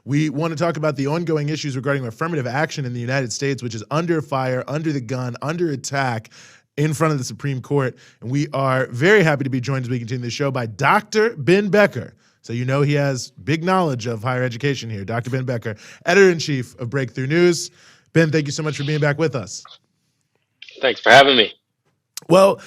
We want to talk about the ongoing issues regarding affirmative action in the United States, which is under fire, under the gun, under attack in front of the Supreme Court. And we are very happy to be joined as we continue the show by Dr. Ben Becker. So you know he has big knowledge of higher education here. Dr. Ben Becker, editor-in-chief of Breakthrough News. Ben, thank you so much for being back with us. Thanks for having me. Well,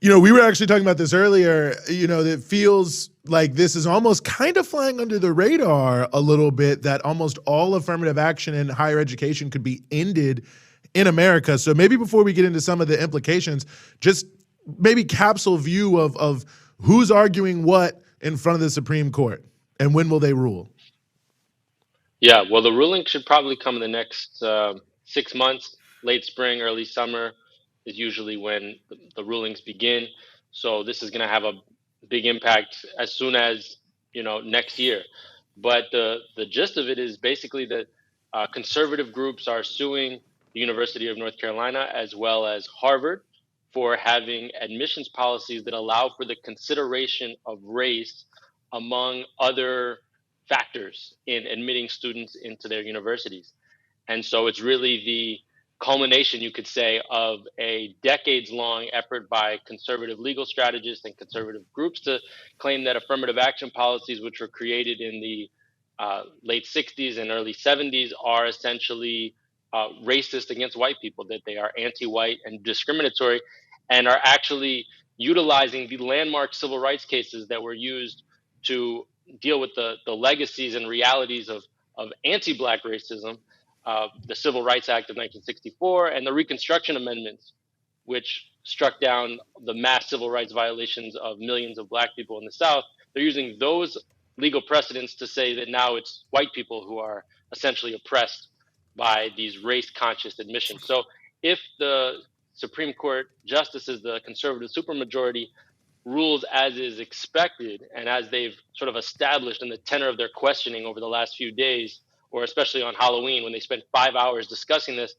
we were actually talking about this earlier. It feels like this is almost kind of flying under the radar a little bit, that almost all affirmative action in higher education could be ended in America. So maybe before we get into some of the implications, just maybe capsule view of who's arguing what in front of the Supreme Court and when will they rule? Yeah, well, the ruling should probably come in the next 6 months. Late spring, early summer is usually when the rulings begin. So this is going to have a big impact as soon as, next year. But the gist of it is basically that conservative groups are suing the University of North Carolina as well as Harvard for having admissions policies that allow for the consideration of race among other factors in admitting students into their universities. And so it's really the culmination, you could say, of a decades-long effort by conservative legal strategists and conservative groups to claim that affirmative action policies, which were created in the late 60s and early 70s, are essentially racist against white people, that they are anti-white and discriminatory, and are actually utilizing the landmark civil rights cases that were used to deal with the legacies and realities of anti-Black racism, the Civil Rights Act of 1964 and the Reconstruction Amendments, which struck down the mass civil rights violations of millions of Black people in the South. They're using those legal precedents to say that now it's white people who are essentially oppressed by these race-conscious admissions. So if the Supreme Court justices, the conservative supermajority, rules as is expected and as they've sort of established in the tenor of their questioning over the last few days, or especially on Halloween when they spent 5 hours discussing this,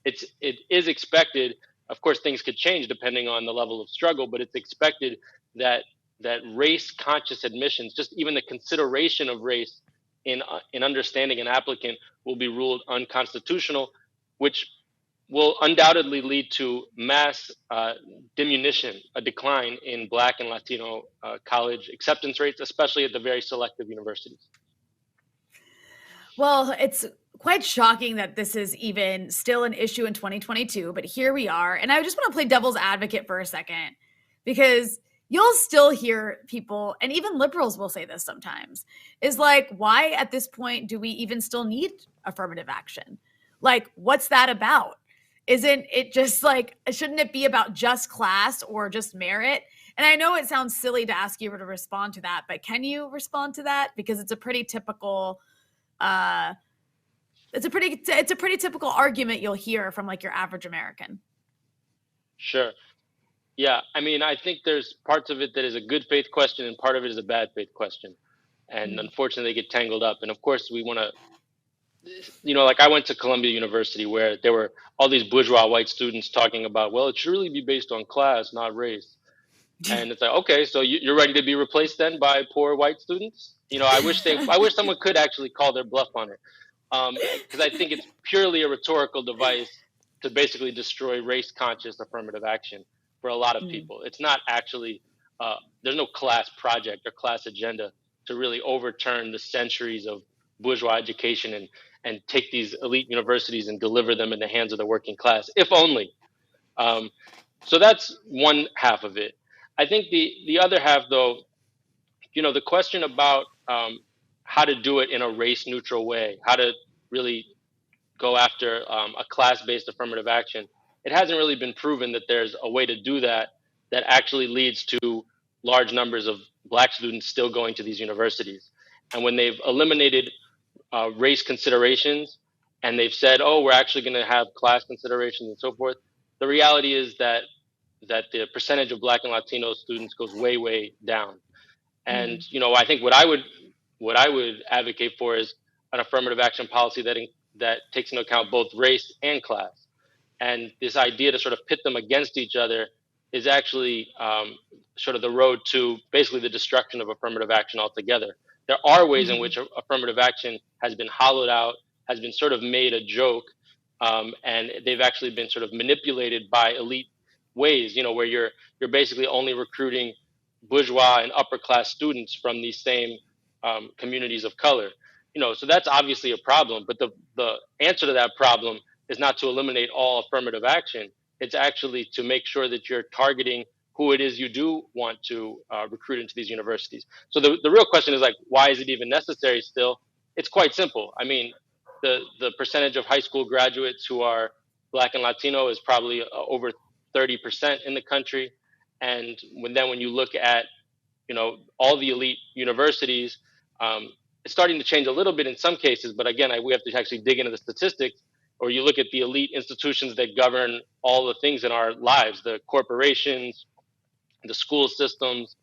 it is expected. Of course, things could change depending on the level of struggle, but it's expected that race-conscious admissions, just even the consideration of race in understanding an applicant, will be ruled unconstitutional, which will undoubtedly lead to mass diminution, a decline in Black and Latino college acceptance rates, especially at the very selective universities. Well, it's quite shocking that this is even still an issue in 2022, but here we are. And I just want to play devil's advocate for a second, because you'll still hear people, and even liberals will say this sometimes, is like, why at this point do we even still need affirmative action? Like, what's that about? Isn't it just like, shouldn't it be about just class or just merit? And I know it sounds silly to ask you to respond to that, but can you respond to that? Because it's a pretty typical, it's a pretty typical argument you'll hear from like your average American. Sure. Yeah. I mean, I think there's parts of it that is a good faith question and part of it is a bad faith question. And unfortunately they get tangled up. And of course we want to, like I went to Columbia University where there were all these bourgeois white students talking about, well, it should really be based on class, not race. And it's like, okay, so you're ready to be replaced then by poor white students? I wish someone could actually call their bluff on it. Because I think it's purely a rhetorical device to basically destroy race-conscious affirmative action for a lot of people. It's not actually, there's no class project or class agenda to really overturn the centuries of bourgeois education and take these elite universities and deliver them in the hands of the working class, if only. So that's one half of it. I think the other half, though, the question about how to do it in a race-neutral way, how to really go after a class-based affirmative action, it hasn't really been proven that there's a way to do that actually leads to large numbers of Black students still going to these universities. And when they've eliminated race considerations and they've said, oh, we're actually going to have class considerations and so forth, the reality is that the percentage of Black and Latino students goes way, way down. And, I think what I would advocate for is an affirmative action policy that takes into account both race and class. And this idea to sort of pit them against each other is actually sort of the road to basically the destruction of affirmative action altogether. There are ways in which affirmative action has been hollowed out, has been sort of made a joke, and they've actually been sort of manipulated by elite ways, where you're basically only recruiting bourgeois and upper class students from these same communities of color. So that's obviously a problem. But the answer to that problem is not to eliminate all affirmative action. It's actually to make sure that you're targeting who it is you do want to recruit into these universities. So the real question is, like, why is it even necessary still? It's quite simple. I mean, the percentage of high school graduates who are Black and Latino is probably over 30% in the country. And when you look at, all the elite universities, it's starting to change a little bit in some cases. But again, we have to actually dig into the statistics, or you look at the elite institutions that govern all the things in our lives, the corporations, the school systems,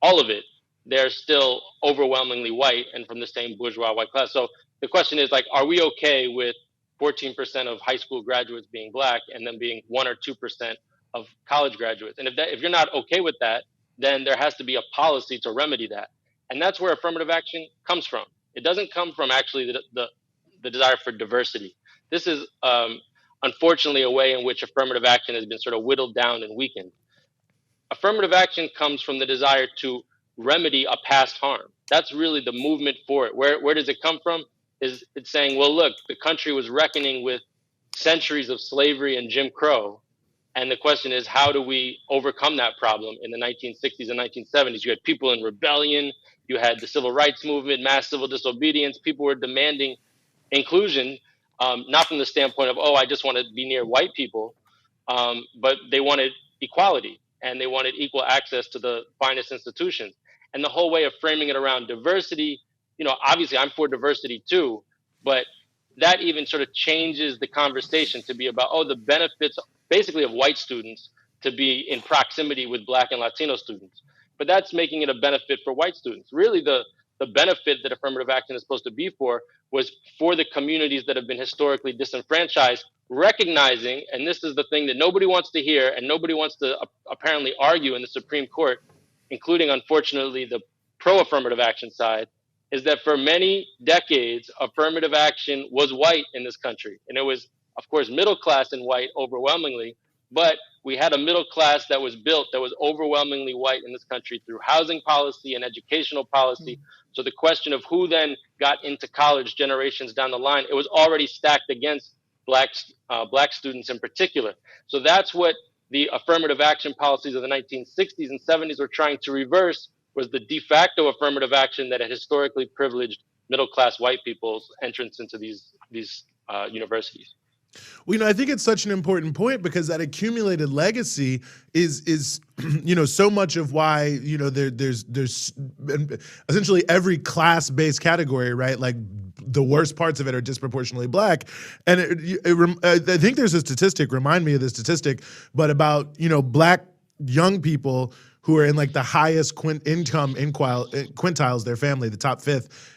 all of it, they're still overwhelmingly white and from the same bourgeois white class. So the question is, like, are we okay with 14% of high school graduates being Black and then being 1 or 2% of college graduates? And if you're not okay with that, then there has to be a policy to remedy that. And that's where affirmative action comes from. It doesn't come from actually the desire for diversity. This is unfortunately a way in which affirmative action has been sort of whittled down and weakened. Affirmative action comes from the desire to remedy a past harm. That's really the movement for it. Where does it come from? It's saying, well, look, the country was reckoning with centuries of slavery and Jim Crow. And the question is, how do we overcome that problem? In the 1960s and 1970s, you had people in rebellion, you had the civil rights movement, mass civil disobedience. People were demanding inclusion, not from the standpoint of, oh, I just want to be near white people, but they wanted equality and they wanted equal access to the finest institutions. And the whole way of framing it around diversity, obviously I'm for diversity too, but that even sort of changes the conversation to be about, the benefits basically of white students to be in proximity with Black and Latino students. But that's making it a benefit for white students. Really, the benefit that affirmative action is supposed to be for was for the communities that have been historically disenfranchised, recognizing, and this is the thing that nobody wants to hear and nobody wants to apparently argue in the Supreme Court, including, unfortunately, the pro-affirmative action side, is that for many decades, affirmative action was white in this country. And it was, of course, middle class and white overwhelmingly, but we had a middle class that was built that was overwhelmingly white in this country through housing policy and educational policy. So the question of who then got into college generations down the line, it was already stacked against Black students in particular. So that's what the affirmative action policies of the 1960s and 70s were trying to reverse, was the de facto affirmative action that had historically privileged middle-class white people's entrance into these universities. Well, I think it's such an important point because that accumulated legacy is so much of why, there's essentially every class-based category, right? Like the worst parts of it are disproportionately Black. And I think there's a statistic, remind me of the statistic, but about, Black young people who are in like the highest income quintiles, their family, the top fifth,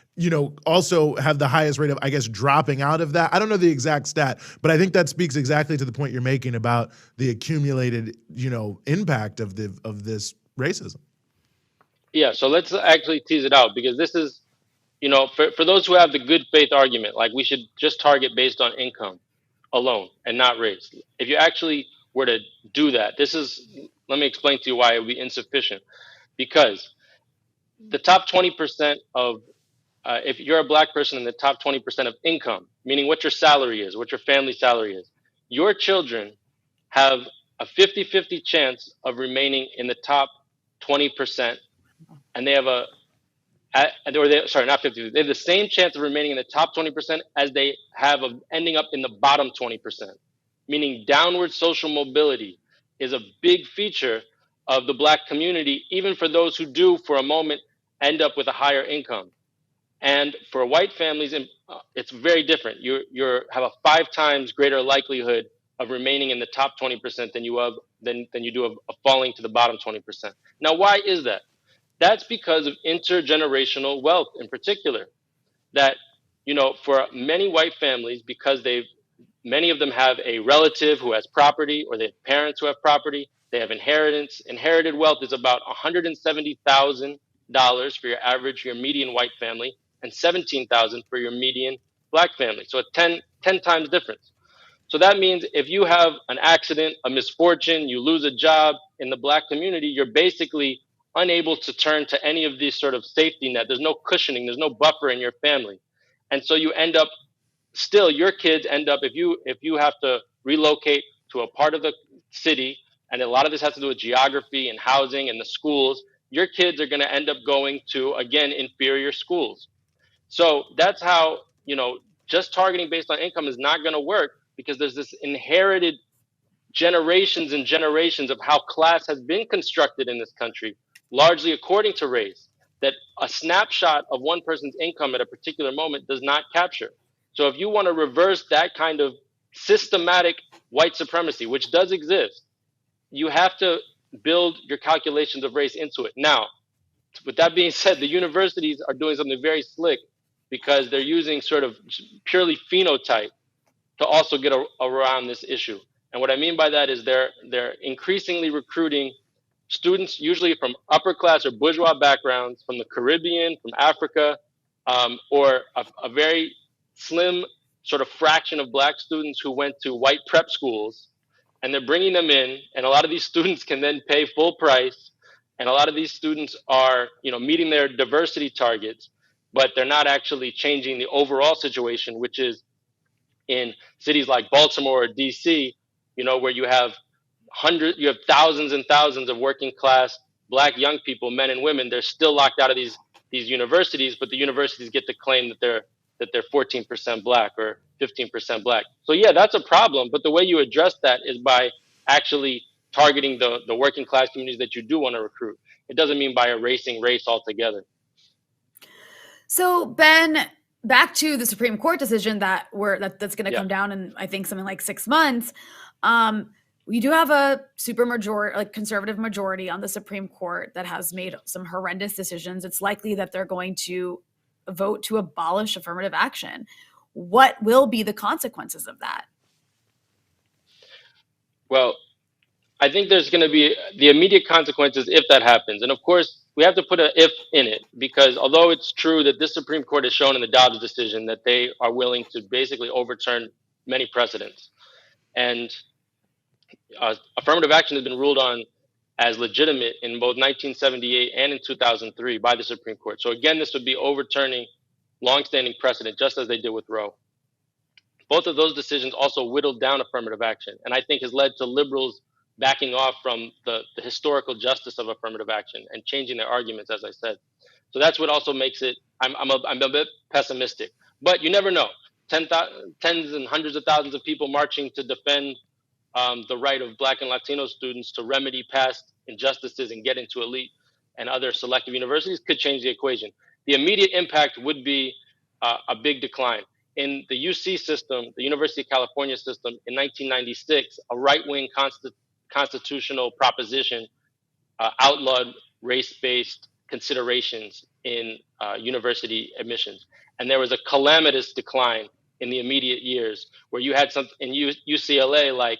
also have the highest rate of, I guess, dropping out of that. I don't know the exact stat, but I think that speaks exactly to the point you're making about the accumulated, impact of this racism. Yeah. So let's actually tease it out, because this is, for those who have the good faith argument, like we should just target based on income alone and not race. If you actually were to do that, let me explain to you why it would be insufficient. Because the top 20% of if you're a Black person in the top 20% of income, meaning what your salary is, what your family salary is, your children have a 50-50 chance of remaining in the top 20%. And they have not 50, they have the same chance of remaining in the top 20% as they have of ending up in the bottom 20%. Meaning downward social mobility is a big feature of the Black community, even for those who do, for a moment, end up with a higher income. And for white families, it's very different. You have a 5 times greater likelihood of remaining in the top 20% than you do of falling to the bottom 20%. Now, why is that? That's because of intergenerational wealth in particular. That, for many white families, because many of them have a relative who has property, or they have parents who have property, they have inheritance. Inherited wealth is about $170,000 for your average, your median white family, and 17,000 for your median black family. So a 10 times difference. So that means if you have an accident, a misfortune, you lose a job in the black community, you're basically unable to turn to any of these sort of safety net. There's no cushioning, there's no buffer in your family. And so you end up still, your kids end up, if you have to relocate to a part of the city, and a lot of this has to do with geography and housing and the schools, your kids are going to end up going to, again, inferior schools. So that's how, just targeting based on income is not going to work, because there's this inherited generations and generations of how class has been constructed in this country, largely according to race, that a snapshot of one person's income at a particular moment does not capture. So if you want to reverse that kind of systematic white supremacy, which does exist, you have to build your calculations of race into it. Now, with that being said, the universities are doing something very slick, because they're using sort of purely phenotype to also get around this issue. And what I mean by that is they're increasingly recruiting students, usually from upper class or bourgeois backgrounds, from the Caribbean, from Africa, or a very slim sort of fraction of black students who went to white prep schools, and they're bringing them in, and a lot of these students can then pay full price, and a lot of these students are, meeting their diversity targets, but they're not actually changing the overall situation, which is in cities like Baltimore or DC, where you have thousands and thousands of working class black young people, men and women. They're still locked out of these universities, but the universities get to claim that they're 14% black or 15% black. So yeah, that's a problem. But the way you address that is by actually targeting the working class communities that you do want to recruit. It doesn't mean by erasing race altogether. So Ben, back to the Supreme Court decision that's going to come down in, I think, something like 6 months. We do have a conservative majority on the Supreme Court that has made some horrendous decisions. It's likely that they're going to vote to abolish affirmative action. What will be the consequences of that? Well, I think there's going to be the immediate consequences if that happens. And of course, we have to put an if in it, because although it's true that this Supreme Court has shown in the Dobbs decision that they are willing to basically overturn many precedents, and affirmative action has been ruled on as legitimate in both 1978 and in 2003 by the Supreme Court. So again, this would be overturning longstanding precedent, just as they did with Roe. Both of those decisions also whittled down affirmative action, and I think has led to liberals backing off from the historical justice of affirmative action and changing their arguments, as I said. So that's what also makes it, I'm a bit pessimistic. But you never know. Tens and hundreds of thousands of people marching to defend the right of Black and Latino students to remedy past injustices and get into elite and other selective universities could change the equation. The immediate impact would be a big decline. In the UC system, the University of California system, in 1996, a right-wing constitutional proposition outlawed race-based considerations in university admissions. And there was a calamitous decline in the immediate years, where you had some in UCLA, like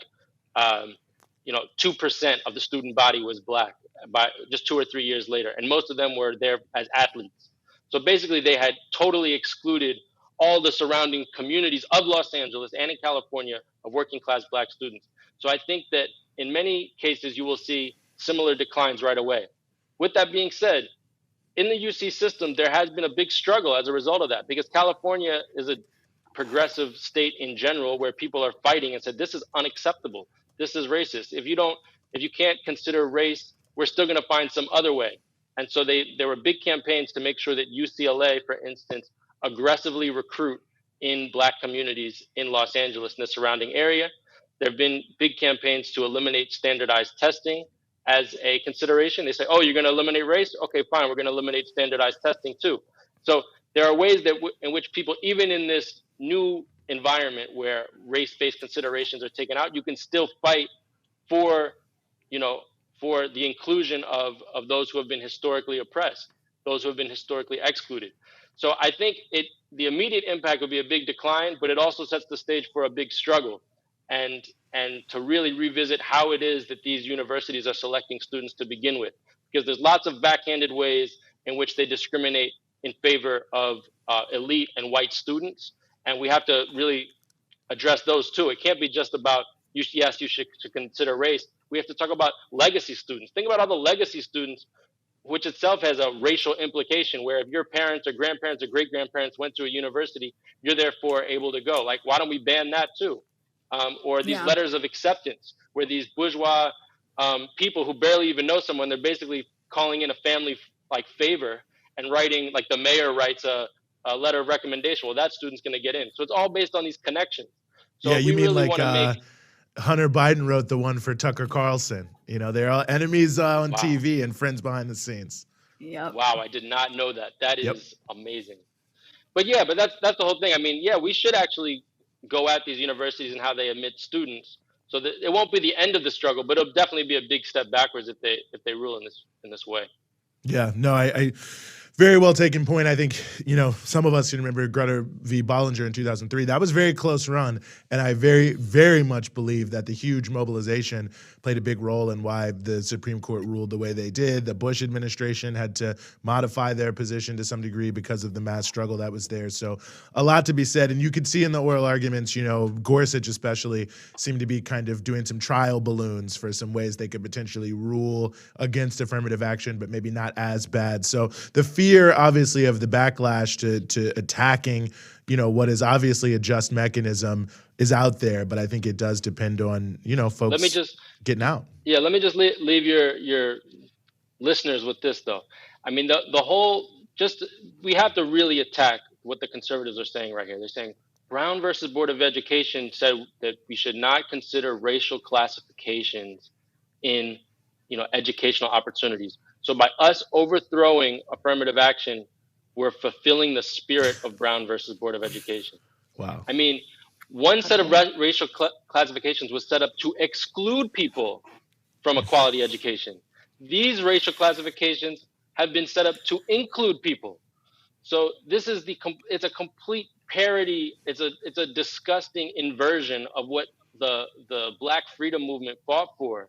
2% of the student body was Black by just 2 or 3 years later, and most of them were there as athletes. So basically, they had totally excluded all the surrounding communities of Los Angeles and in California of working class Black students. So I think that in many cases, you will see similar declines right away. With that being said, in the UC system, there has been a big struggle as a result of that, because California is a progressive state in general, where people are fighting and said, this is unacceptable. This is racist. If you can't consider race, we're still going to find some other way. And so there were big campaigns to make sure that UCLA, for instance, aggressively recruit in Black communities in Los Angeles and the surrounding area. There have been big campaigns to eliminate standardized testing as a consideration. They say, oh, you're going to eliminate race? Okay, fine, we're going to eliminate standardized testing too. So there are ways that in which people, even in this new environment where race-based considerations are taken out, you can still fight for the inclusion of those who have been historically oppressed, those who have been historically excluded. So I think the immediate impact will be a big decline, but it also sets the stage for a big struggle, and to really revisit how it is that these universities are selecting students to begin with, because there's lots of backhanded ways in which they discriminate in favor of elite and white students. And we have to really address those too. It can't be just about, yes, you should consider race. We have to talk about legacy students. Think about all the legacy students, which itself has a racial implication, where if your parents or grandparents or great grandparents went to a university, you're therefore able to go. Like, why don't we ban that too? Or these letters of acceptance, where these bourgeois people who barely even know someone, they're basically calling in a family like favor and writing, like the mayor writes a letter of recommendation. Well, that student's going to get in. So it's all based on these connections. So Yeah, if you we mean really like want to make Hunter Biden wrote the one for Tucker Carlson. You know, they're all enemies on TV and friends behind the scenes. Yep. Wow, I did not know that. That is Yep. amazing. But yeah, but that's the whole thing. I mean, yeah, we should actually go at these universities and how they admit students, so that it won't be the end of the struggle, but it'll definitely be a big step backwards if they rule in this way. Yeah, no, I very well taken point. I think, you know, some of us can remember Greta v. Bollinger in 2003. That was a very close run, and I very, very much believe that the huge mobilization played a big role in why the Supreme Court ruled the way they did. The Bush administration had to modify their position to some degree because of the mass struggle that was there. So a lot to be said, and you could see in the oral arguments, you know, Gorsuch especially seemed to be kind of doing some trial balloons for some ways they could potentially rule against affirmative action, but maybe not as bad. So the fear, obviously, of the backlash to attacking, you know, what is obviously a just mechanism is out there, but I think it does depend on, you know, folks getting out. Yeah, let me just leave your listeners with this, though. I mean, the whole, we have to really attack what the conservatives are saying right here. They're saying Brown versus Board of Education said that we should not consider racial classifications in, you know, educational opportunities. So by us overthrowing affirmative action, we're fulfilling the spirit of Brown versus Board of Education. Wow. I mean, one set of racial classifications was set up to exclude people from a quality education. These racial classifications have been set up to include people. So this is it's a complete parody. It's a disgusting inversion of what the Black freedom movement fought for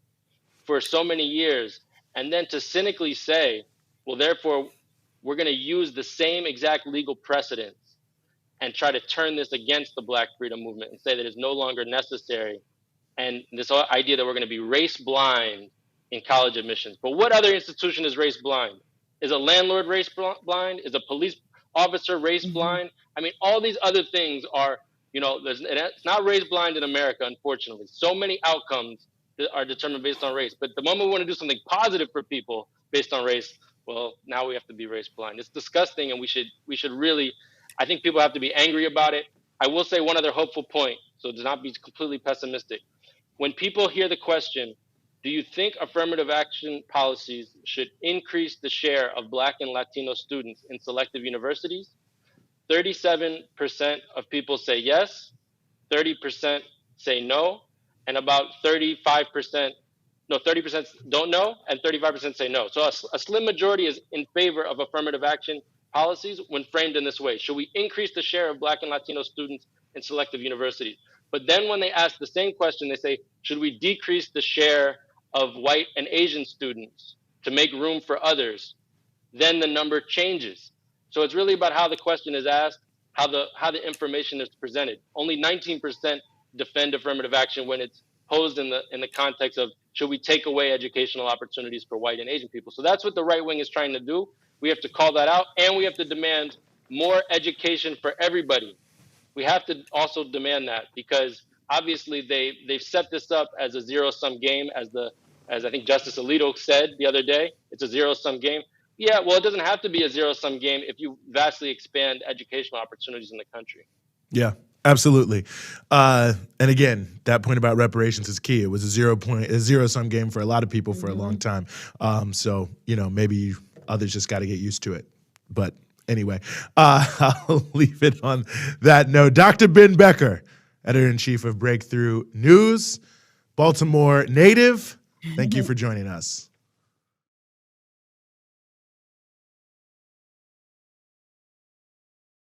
so many years. And then to cynically say, well, therefore, we're going to use the same exact legal precedents and try to turn this against the Black freedom movement and say that it's no longer necessary. And this whole idea that we're going to be race blind in college admissions. But what other institution is race blind? Is a landlord race blind? Is a police officer race blind? I mean, all these other things are, you know, it's not race blind in America, unfortunately. So many outcomes that are determined based on race. But the moment we want to do something positive for people based on race, well, now we have to be race blind. It's disgusting, and we should really, I think people have to be angry about it. I will say one other hopeful point, so to not be completely pessimistic. When people hear the question, do you think affirmative action policies should increase the share of Black and Latino students in selective universities? 37% of people say yes, 30% say no, and about 30% don't know, and 35% say no. So a slim majority is in favor of affirmative action policies when framed in this way. Should we increase the share of Black and Latino students in selective universities? But then when they ask the same question, they say, should we decrease the share of white and Asian students to make room for others? Then the number changes. So it's really about how the question is asked, how the information is presented. Only 19% defend affirmative action when it's posed in the context of, should we take away educational opportunities for white and Asian people? So that's what the right wing is trying to do. We have to call that out, and we have to demand more education for everybody. We have to also demand that, because obviously they've set this up as a zero-sum game, as I think Justice Alito said the other day. It's a zero-sum game. Yeah, well, it doesn't have to be a zero-sum game if you vastly expand educational opportunities in the country. Yeah, absolutely. And again, that point about reparations is key. It was a zero-sum game for a lot of people for a long time. So, you know, maybe others just got to get used to it. But anyway, I'll leave it on that note. Dr. Ben Becker, editor-in-chief of Breakthrough News, Baltimore native, thank you for joining us.